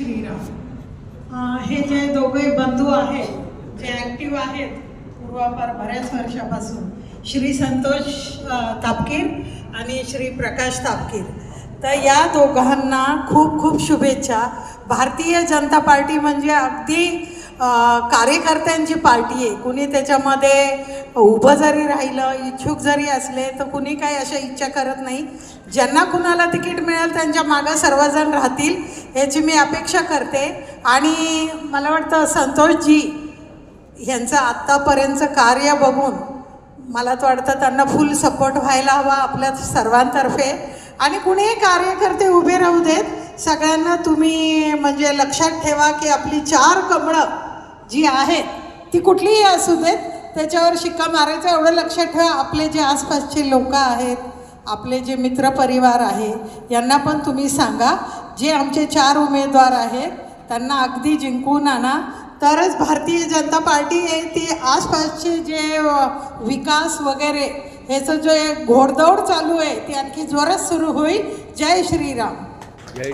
श्रीराम। हे जे दोघे बंधू आहेत जे ॲक्टिव्ह आहेत पूर्वापार बऱ्याच वर्षापासून, श्री संतोष तापकीर आणि श्री प्रकाश तापकीर, तर या दोघांना खूप खूप शुभेच्छा। भारतीय जनता पार्टी म्हणजे अगदी कार्यकर्त्यांची पार्टी आहे। कुणी त्याच्यामध्ये उभं जरी राहिलं, इच्छुक जरी असले तर कुणी काही अशा इच्छा करत नाही। ज्यांना कुणाला तिकीट मिळेल त्यांच्या मागं सर्वजण राहतील याची मी अपेक्षा करते। आणि मला वाटतं संतोषजी यांचं आत्तापर्यंतचं कार्य बघून मला तर वाटतं त्यांना फुल सपोर्ट व्हायला हवा आपल्या सर्वांतर्फे। आणि कुणीही कार्यकर्ते उभे राहू देत, सगळ्यांना तुम्ही म्हणजे लक्षात ठेवा की आपली 4 कमळं जी आहेत ती कुठलीही असू देत त्याच्यावर शिक्का मारायचं, एवढं लक्षात ठेवा। आपले जे आसपासचे लोक आहेत, आपले जे मित्रपरिवार आहे, यांना पण तुम्ही सांगा जे आमचे 4 उमेदवार आहेत त्यांना अगदी जिंकून आणा, तरच भारतीय जनता पार्टी आहे ती आसपासचे जे विकास वगैरे ह्याचं जे घोडदौड चालू आहे ती आणखी जोरात सुरू होईल। जय श्रीराम। जय